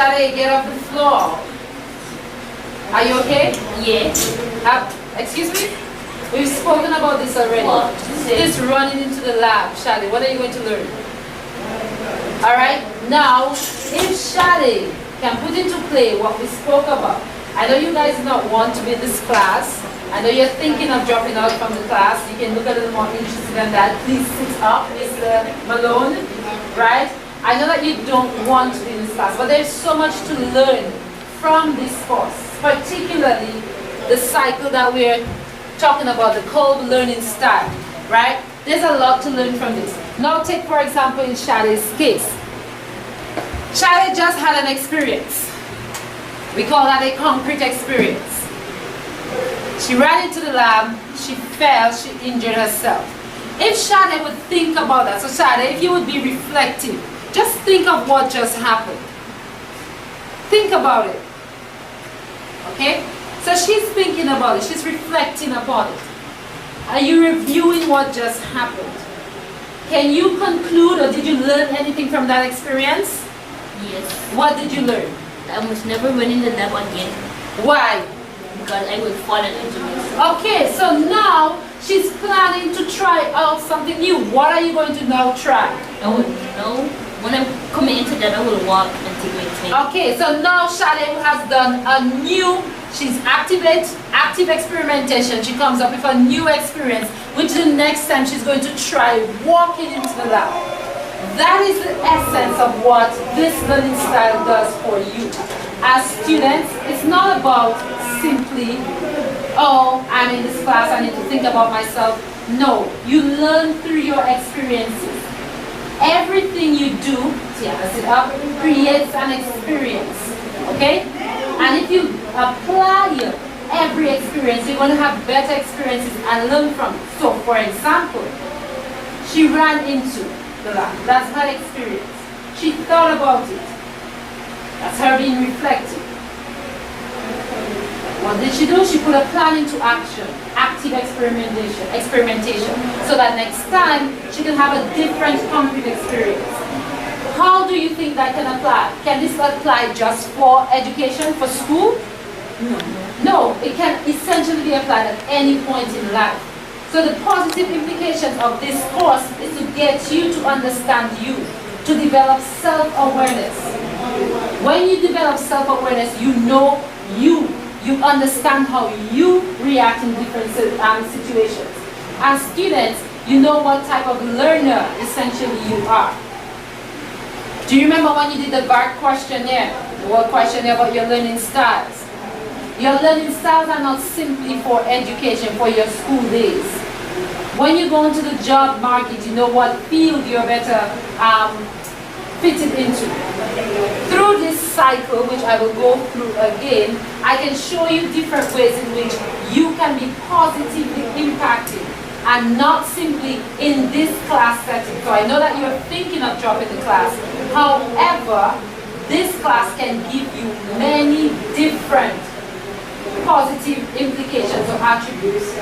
Shade, get off the floor. Are you okay? Yes. Excuse me? We've spoken about this already. What? This running into the lab. Shade, what are you going to learn? Alright, now, if Shade can put into play what we spoke about. I know you guys do not want to be in this class. I know you're thinking of dropping out from the class. You can look a little more interested than that. Please sit up, Mr. Malone. Right? I know that you don't want to be in this class, but there's so much to learn from this course, particularly the cycle that we're talking about, the Kolb learning style, right? There's a lot to learn from this. Now take, for example, in Shade's case. Shade just had an experience. We call that a concrete experience. She ran into the lab, she fell, she injured herself. If Shade would think about that, so Shade, if you would be reflective, just think of what just happened. Think about it. Okay? So she's thinking about it, she's reflecting upon it. Are you reviewing what just happened? Can you conclude, or did you learn anything from that experience? Yes. What did you learn? I must never run in the lab again. Why? Because I will fall and injure myself. Okay, so now she's planning to try out something new. What are you going to now try? I will know when I'm coming into that, I will walk and take my time. Okay, so now Shade has done a new, she's active experimentation. She comes up with a new experience, which the next time she's going to try walking into the lab. That is the essence of what this learning style does for you. As students, it's not about simply, oh, I'm in this class, I need to think about myself. No, you learn through your experiences. Everything you do, sit up, creates an experience, okay? And if you apply every experience, you're going to have better experiences and learn from it. So, for example, she ran into the lab. That's her experience. She thought about it. That's her being reflective. What did she do? She put a plan into action, active experimentation, so that next time she can have a different concrete experience. How do you think that can apply? Can this apply just for education, for school? No, it can essentially be applied at any point in life. So the positive implications of this course is to get you to understand you, to develop self-awareness. When you develop self-awareness, you know you understand how you react in different situations. As students, you know what type of learner essentially you are. Do you remember when you did the VART questionnaire? The word questionnaire about your learning styles. Your learning styles are not simply for education, for your school days. When you go into the job market, you know what field you're better fitted into. Through this cycle, which I will go through again, I can show you different ways in which you can be positively impacted and not simply in this class setting. So I know that you're thinking of dropping the class. However, this class can give you many different positive implications or attributes.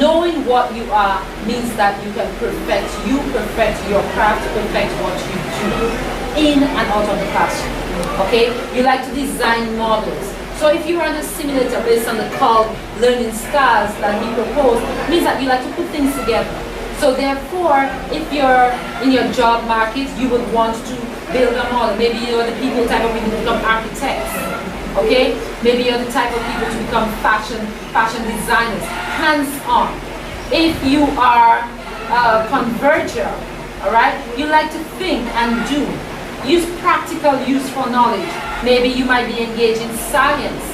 Knowing what you are means that you can perfect your craft, perfect what you do in and out of the classroom. Okay? You like to design models. So if you run a simulator based on the Kolb learning styles that he proposed, it means that you like to put things together. So therefore, if you're in your job market, you would want to build a model. Maybe you're the people type of people to become architects. Okay? Maybe you're the type of people to become fashion designers, hands-on. If you are a converger, all right, you like to think and do. Use practical, useful knowledge. Maybe you might be engaged in science.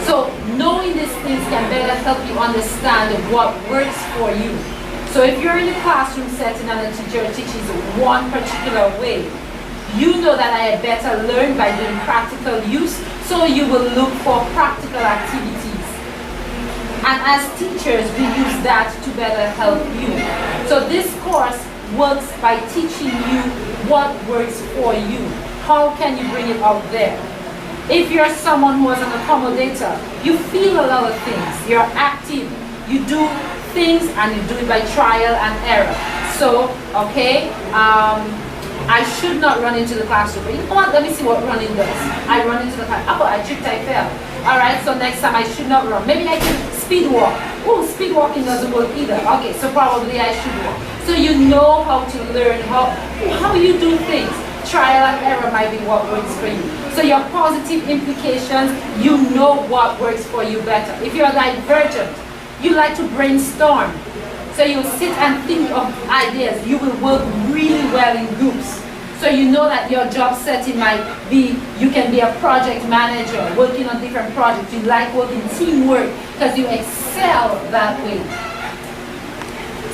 So knowing these things can better help you understand what works for you. So if you're in a classroom setting and a teacher teaches one particular way, you know that I had better learn by doing practical use, so you will look for practical activities. And as teachers, we use that to better help you. So this course works by teaching you what works for you. How can you bring it out there? If you're someone who is an accommodator, you feel a lot of things. You're active. You do things and you do it by trial and error. So, okay, I should not run into the classroom. But you know what? Let me see what running does. I run into the classroom. Oh, I tripped, I fell. All right, so next time I should not run. Maybe I can speed walk. Oh, speed walking doesn't work either. Okay, so probably I should walk. So you know how to learn how you do things. Trial and error might be what works for you. So your positive implications, you know what works for you better. If you're divergent, you like to brainstorm. So you sit and think of ideas. You will work really well in groups. So you know that your job setting might be, you can be a project manager, working on different projects. You like working teamwork because you excel that way.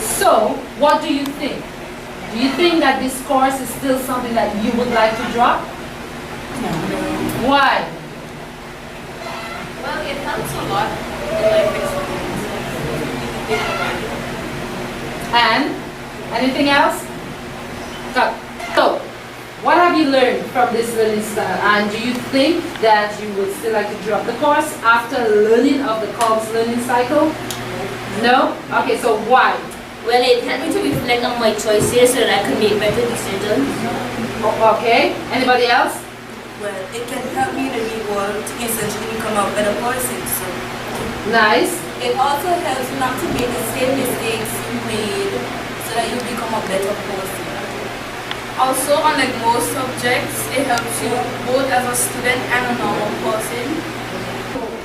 So, what do you think? Do you think that this course is still something that you would like to drop? No. Why? Well, it helps a lot in life experience. And anything else? So, what have you learned from this learning style? And do you think that you would still like to drop the course after learning of the Kolb's learning cycle? No? Okay, so why? Well, it helped me to reflect on my choices so that I could make better decisions. Okay, anybody else? Well, it can help me in the real world to essentially become a better person. So Nice. it also helps not to make the same mistakes you made so that you become a better person. Also, unlike most subjects, it helps you both as a student and a normal person.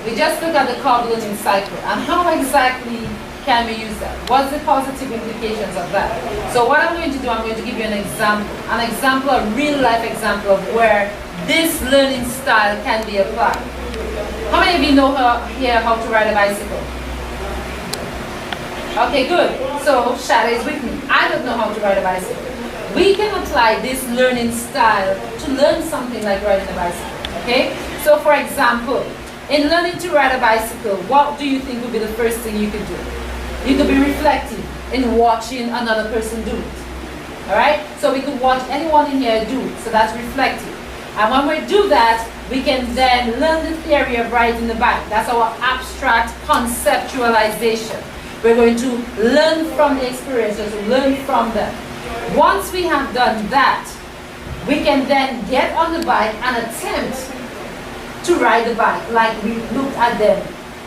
We just looked at the Kolb learning cycle and how exactly can we use that? What's the positive implications of that? So what I'm going to do, I'm going to give you an example, a real life example of where this learning style can be applied. How many of you know here how to ride a bicycle? Okay, good. So Shada is with me. I don't know how to ride a bicycle. We can apply this learning style to learn something like riding a bicycle. Okay? So for example, in learning to ride a bicycle, what do you think would be the first thing you could do? You could be reflective in watching another person do it. Alright? So we could watch anyone in here do it. So that's reflective. And when we do that, we can then learn the theory of riding the bike. That's our abstract conceptualization. We're going to learn from the experiences, learn from them. Once we have done that, we can then get on the bike and attempt to ride the bike like we looked at them,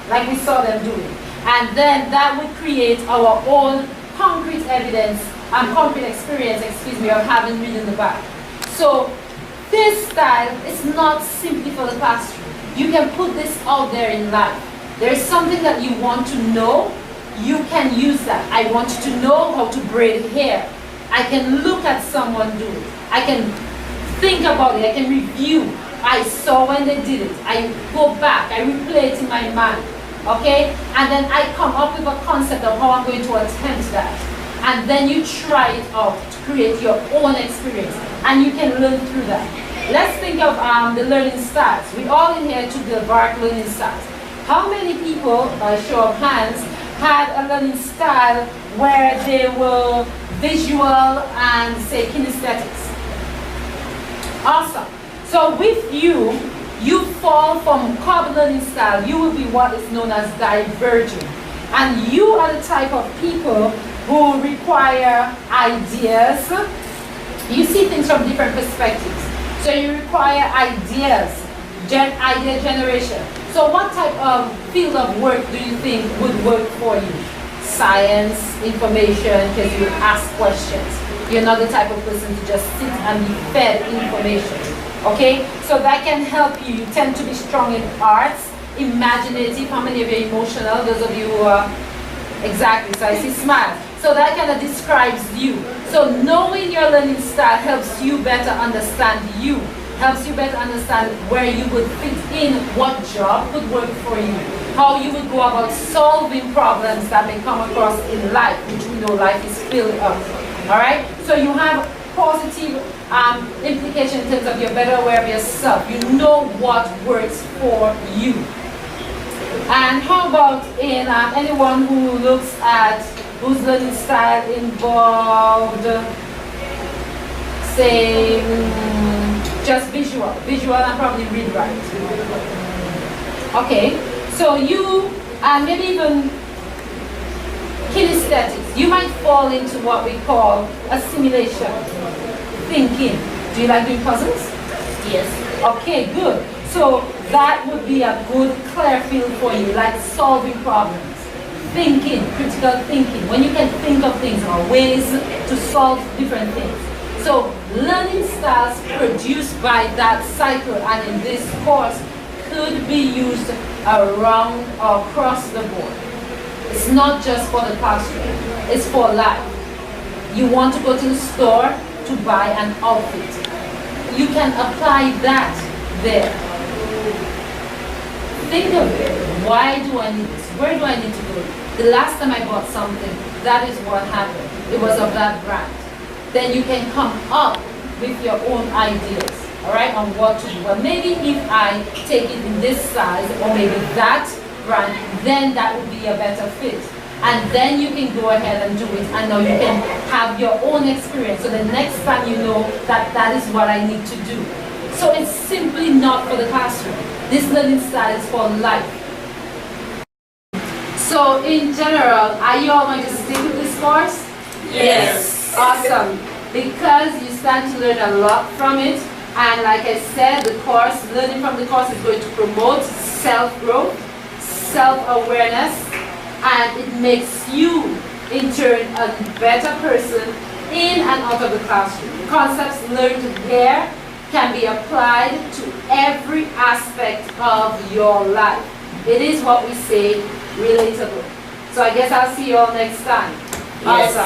like we saw them doing. And then that would create our own concrete evidence and concrete experience, of having ridden the bike. So this style is not simply for the classroom. You can put this out there in life. There's something that you want to know, you can use that. I want to know how to braid hair. I can look at someone do it. I can think about it. I can review. I saw when they did it. I go back. I replay it in my mind. Okay? And then I come up with a concept of how I'm going to attempt that. And then you try it out to create your own experience. And you can learn through that. Let's think of the learning styles. We all in here took the BARC learning styles. How many people, by show of hands, had a learning style where they were visual and say kinesthetics? Awesome. So with you, you fall from Kolb learning style, you will be what is known as divergent. And you are the type of people who require ideas. You see things from different perspectives. So you require ideas, idea generation. So what type of field of work do you think would work for you? Science, information, because you ask questions. You're not the type of person to just sit and be fed information. Okay? So that can help you. You tend to be strong in arts, imaginative. How many of you are emotional? Those of you who are, exactly. So I see smiles. So that kind of describes you. So knowing your learning style helps you better understand you. Helps you better understand where you would fit in, what job would work for you, how you would go about solving problems that may come across in life, which we know life is filled of. All right? So you have positive implication in terms of you're better aware of yourself. You know what works for you. And how about in anyone who looks at whose learning style involved, say, just visual and probably read right. Okay, so you, and maybe even kinesthetics, you might fall into what we call assimilation. thinking. Do you like doing puzzles? Yes. Okay, good. So that would be a good clear field for you, like solving problems. Thinking, critical thinking, when you can think of things or ways to solve different things. So learning styles produced by that cycle and in this course could be used around or across the board. It's not just for the classroom, it's for life. You want to go to the store to buy an outfit. You can apply that there. Think of it. Why do I need this? Where do I need to go? The last time I bought something, that is what happened. It was of that brand. Then you can come up with your own ideas, all right, on what to do. Well, maybe if I take it in this size or maybe that brand, then that would be a better fit. And then you can go ahead and do it, and now you can have your own experience. So the next time you know that that is what I need to do. So it's simply not for the classroom. This learning style is for life. So in general, are you all going to stick with this course? Yes. Awesome. Because you stand to learn a lot from it. And like I said, the course, learning from the course is going to promote self-growth, self-awareness, and it makes you, in turn, a better person in and out of the classroom. The concepts learned here can be applied to every aspect of your life. It is what we say, relatable. So I guess I'll see you all next time. Yes. Awesome.